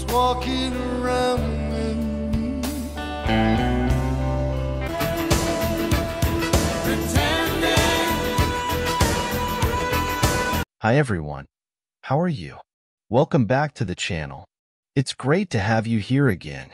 was walking around with me, pretending. Hi everyone, how are you? Welcome back to the channel. It's great to have you here again.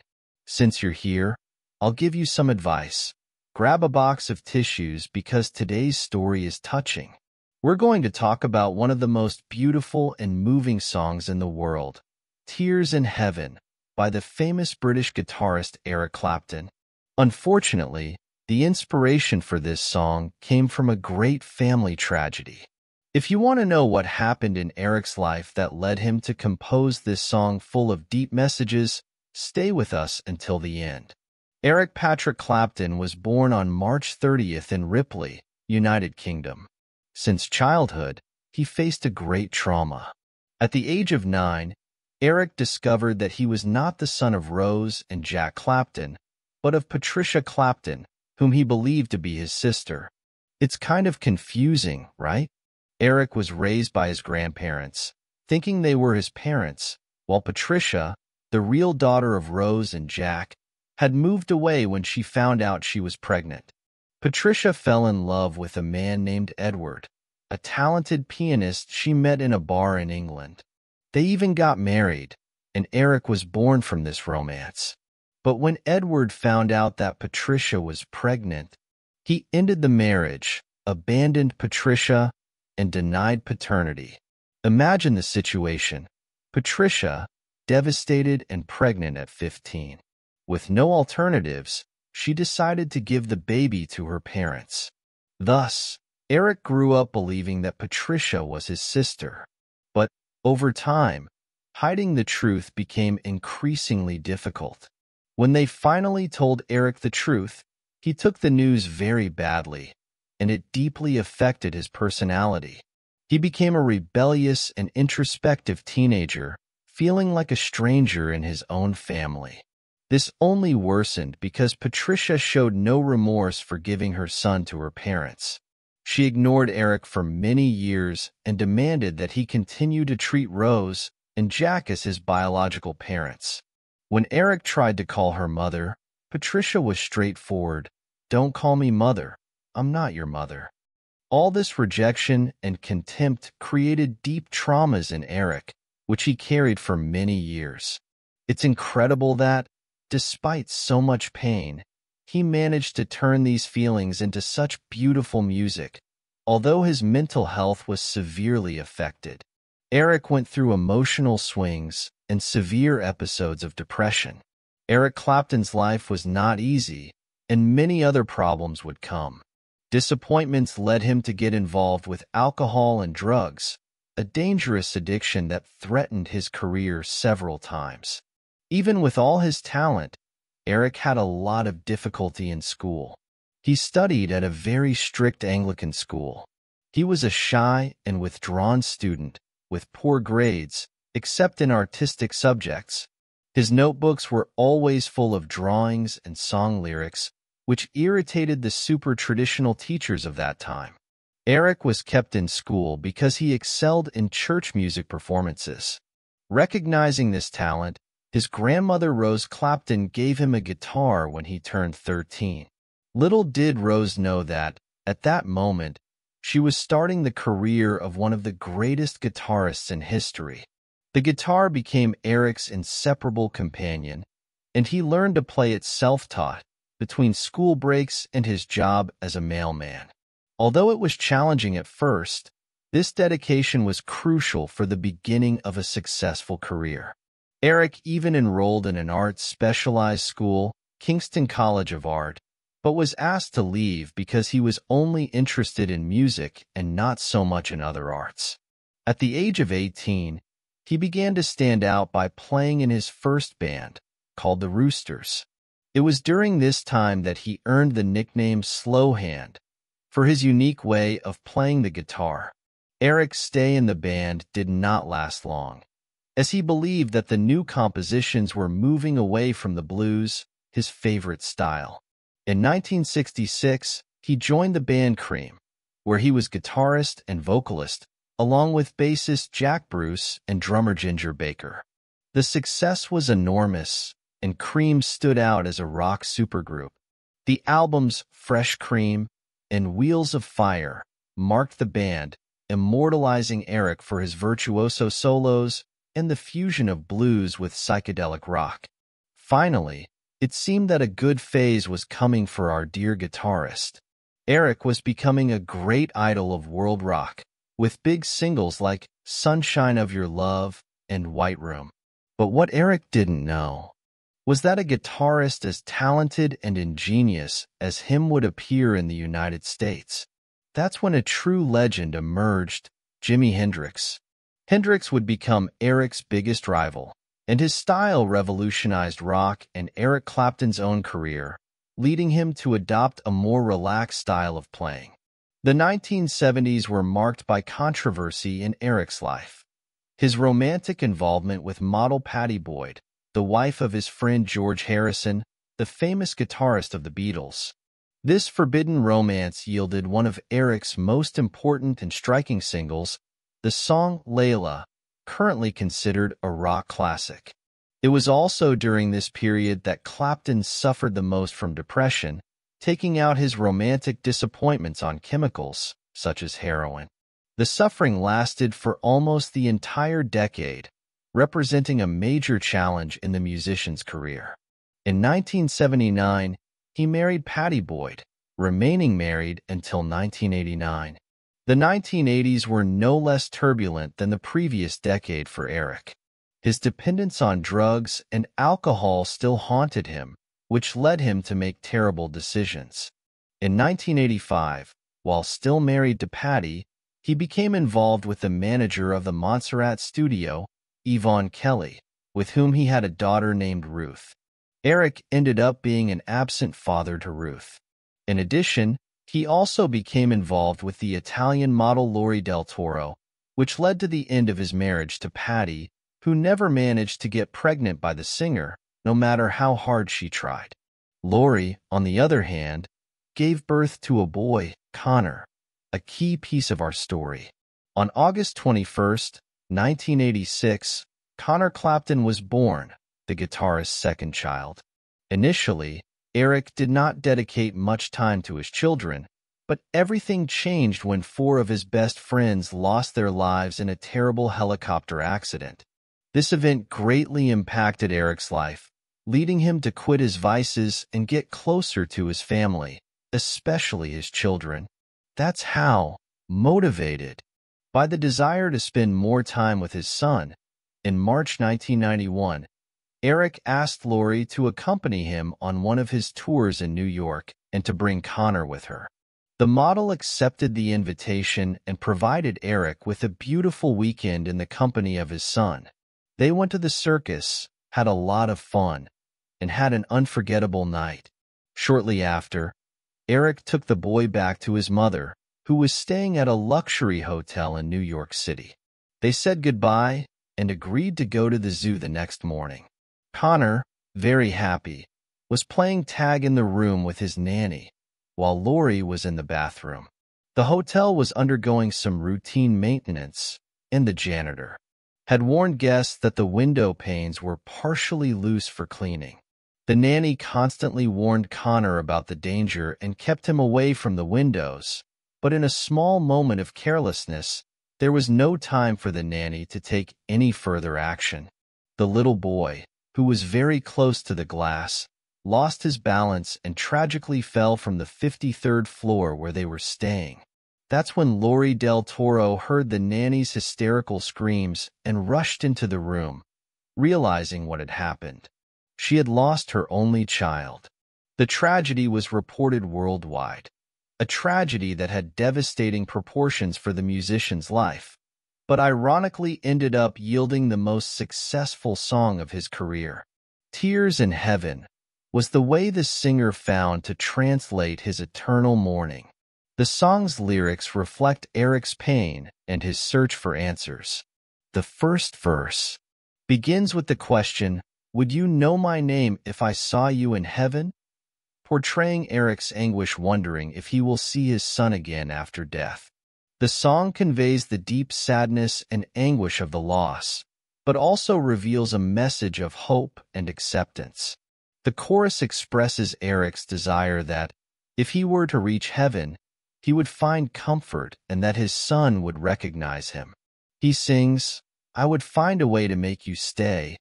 Since you're here, I'll give you some advice. Grab a box of tissues because today's story is touching. We're going to talk about one of the most beautiful and moving songs in the world, Tears in Heaven, by the famous British guitarist Eric Clapton. Unfortunately, the inspiration for this song came from a great family tragedy. If you want to know what happened in Eric's life that led him to compose this song full of deep messages, stay with us until the end. Eric Patrick Clapton was born on March 30th in Ripley, United Kingdom. Since childhood, he faced a great trauma. At the age of 9, Eric discovered that he was not the son of Rose and Jack Clapton, but of Patricia Clapton, whom he believed to be his sister. It's kind of confusing, right? Eric was raised by his grandparents, thinking they were his parents, while Patricia, the real daughter of Rose and Jack, had moved away when she found out she was pregnant. Patricia fell in love with a man named Edward, a talented pianist she met in a bar in England. They even got married, and Eric was born from this romance. But when Edward found out that Patricia was pregnant, he ended the marriage, abandoned Patricia, and denied paternity. Imagine the situation. Patricia, devastated and pregnant at 15. With no alternatives, she decided to give the baby to her parents. Thus, Eric grew up believing that Patricia was his sister. But, over time, hiding the truth became increasingly difficult. When they finally told Eric the truth, he took the news very badly, and it deeply affected his personality. He became a rebellious and introspective teenager, feeling like a stranger in his own family. This only worsened because Patricia showed no remorse for giving her son to her parents. She ignored Eric for many years and demanded that he continue to treat Rose and Jack as his biological parents. When Eric tried to call her mother, Patricia was straightforward. "Don't call me mother. I'm not your mother." All this rejection and contempt created deep traumas in Eric, which he carried for many years. It's incredible that, despite so much pain, he managed to turn these feelings into such beautiful music, although his mental health was severely affected. Eric went through emotional swings and severe episodes of depression. Eric Clapton's life was not easy, and many other problems would come. Disappointments led him to get involved with alcohol and drugs, a dangerous addiction that threatened his career several times. Even with all his talent, Eric had a lot of difficulty in school. He studied at a very strict Anglican school. He was a shy and withdrawn student with poor grades, except in artistic subjects. His notebooks were always full of drawings and song lyrics, which irritated the super-traditional teachers of that time. Eric was kept in school because he excelled in church music performances. Recognizing this talent, his grandmother Rose Clapton gave him a guitar when he turned 13. Little did Rose know that, at that moment, she was starting the career of one of the greatest guitarists in history. The guitar became Eric's inseparable companion, and he learned to play it self-taught, between school breaks and his job as a mailman. Although it was challenging at first, this dedication was crucial for the beginning of a successful career. Eric even enrolled in an arts-specialized school, Kingston College of Art, but was asked to leave because he was only interested in music and not so much in other arts. At the age of 18, he began to stand out by playing in his first band, called the Roosters. It was during this time that he earned the nickname Slow Hand for his unique way of playing the guitar. Eric's stay in the band did not last long, as he believed that the new compositions were moving away from the blues, his favorite style. In 1966, he joined the band Cream, where he was guitarist and vocalist, along with bassist Jack Bruce and drummer Ginger Baker. The success was enormous, and Cream stood out as a rock supergroup. The albums Fresh Cream and Wheels of Fire marked the band, immortalizing Eric for his virtuoso solos and the fusion of blues with psychedelic rock. Finally, it seemed that a good phase was coming for our dear guitarist. Eric was becoming a great idol of world rock, with big singles like Sunshine of Your Love and White Room. But what Eric didn't know was that a guitarist as talented and ingenious as him would appear in the United States. That's when a true legend emerged, Jimi Hendrix. Hendrix would become Eric's biggest rival, and his style revolutionized rock and Eric Clapton's own career, leading him to adopt a more relaxed style of playing. The 1970s were marked by controversy in Eric's life. His romantic involvement with model Pattie Boyd, the wife of his friend George Harrison, the famous guitarist of the Beatles. This forbidden romance yielded one of Eric's most important and striking singles, the song Layla, currently considered a rock classic. It was also during this period that Clapton suffered the most from depression, taking out his romantic disappointments on chemicals, such as heroin. The suffering lasted for almost the entire decade, representing a major challenge in the musician's career. In 1979, he married Pattie Boyd, remaining married until 1989. The 1980s were no less turbulent than the previous decade for Eric. His dependence on drugs and alcohol still haunted him, which led him to make terrible decisions. In 1985, while still married to Pattie, he became involved with the manager of the Montserrat studio, Yvonne Kelly, with whom he had a daughter named Ruth. Eric ended up being an absent father to Ruth. In addition, he also became involved with the Italian model Lori Del Toro, which led to the end of his marriage to Pattie, who never managed to get pregnant by the singer, no matter how hard she tried. Lori, on the other hand, gave birth to a boy, Connor, a key piece of our story. On August 21, 1986, Connor Clapton was born, the guitarist's second child. Initially, Eric did not dedicate much time to his children, but everything changed when 4 of his best friends lost their lives in a terrible helicopter accident. This event greatly impacted Eric's life, leading him to quit his vices and get closer to his family, especially his children. That's how, motivated by the desire to spend more time with his son, in March 1991, Eric asked Lori to accompany him on one of his tours in New York and to bring Connor with her. The model accepted the invitation and provided Eric with a beautiful weekend in the company of his son. They went to the circus, had a lot of fun, and had an unforgettable night. Shortly after, Eric took the boy back to his mother, who was staying at a luxury hotel in New York City. They said goodbye and agreed to go to the zoo the next morning. Connor, very happy, was playing tag in the room with his nanny, while Lori was in the bathroom. The hotel was undergoing some routine maintenance, and the janitor had warned guests that the window panes were partially loose for cleaning. The nanny constantly warned Connor about the danger and kept him away from the windows, but in a small moment of carelessness, there was no time for the nanny to take any further action. The little boy, who was very close to the glass, lost his balance and tragically fell from the 53rd floor where they were staying. That's when Lori Del Toro heard the nanny's hysterical screams and rushed into the room, realizing what had happened. She had lost her only child. The tragedy was reported worldwide, a tragedy that had devastating proportions for the musician's life, but ironically ended up yielding the most successful song of his career. Tears in Heaven was the way the singer found to translate his eternal mourning. The song's lyrics reflect Eric's pain and his search for answers. The first verse begins with the question, "Would you know my name if I saw you in heaven?" portraying Eric's anguish wondering if he will see his son again after death. The song conveys the deep sadness and anguish of the loss, but also reveals a message of hope and acceptance. The chorus expresses Eric's desire that, if he were to reach heaven, he would find comfort and that his son would recognize him. He sings, "I would find a way to make you stay.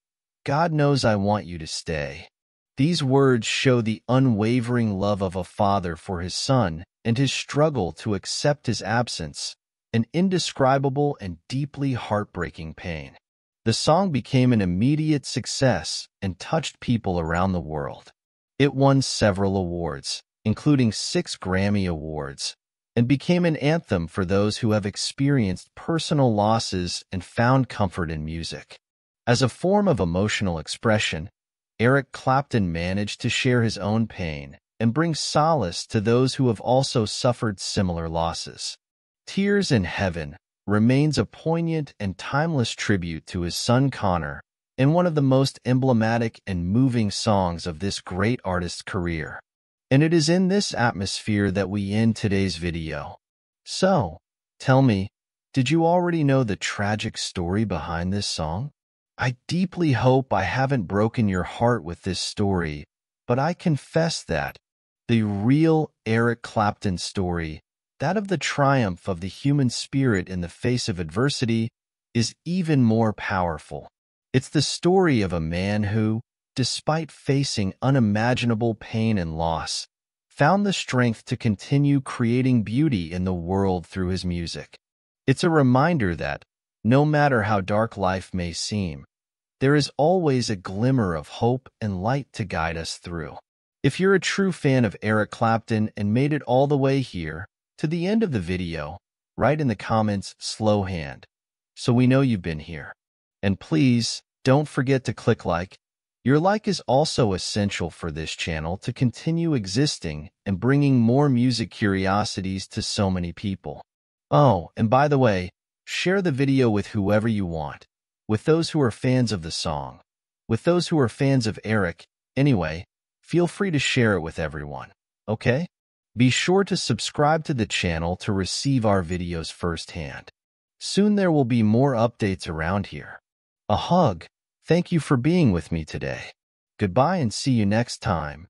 God knows I want you to stay." These words show the unwavering love of a father for his son and his struggle to accept his absence, an indescribable and deeply heartbreaking pain. The song became an immediate success and touched people around the world. It won several awards, including 6 Grammy Awards, and became an anthem for those who have experienced personal losses and found comfort in music. As a form of emotional expression, Eric Clapton managed to share his own pain and bring solace to those who have also suffered similar losses. Tears in Heaven remains a poignant and timeless tribute to his son Connor and one of the most emblematic and moving songs of this great artist's career. And it is in this atmosphere that we end today's video. So, tell me, did you already know the tragic story behind this song? I deeply hope I haven't broken your heart with this story, but I confess that the real Eric Clapton story, that of the triumph of the human spirit in the face of adversity, is even more powerful. It's the story of a man who, despite facing unimaginable pain and loss, found the strength to continue creating beauty in the world through his music. It's a reminder that, no matter how dark life may seem, there is always a glimmer of hope and light to guide us through. If you're a true fan of Eric Clapton and made it all the way here, to the end of the video, write in the comments "slow hand," so we know you've been here. And please, don't forget to click like. Your like is also essential for this channel to continue existing and bringing more music curiosities to so many people. Oh, and by the way, share the video with whoever you want, with those who are fans of the song, with those who are fans of Eric. Anyway, feel free to share it with everyone, okay? Be sure to subscribe to the channel to receive our videos firsthand. Soon there will be more updates around here. A hug. Thank you for being with me today. Goodbye and see you next time.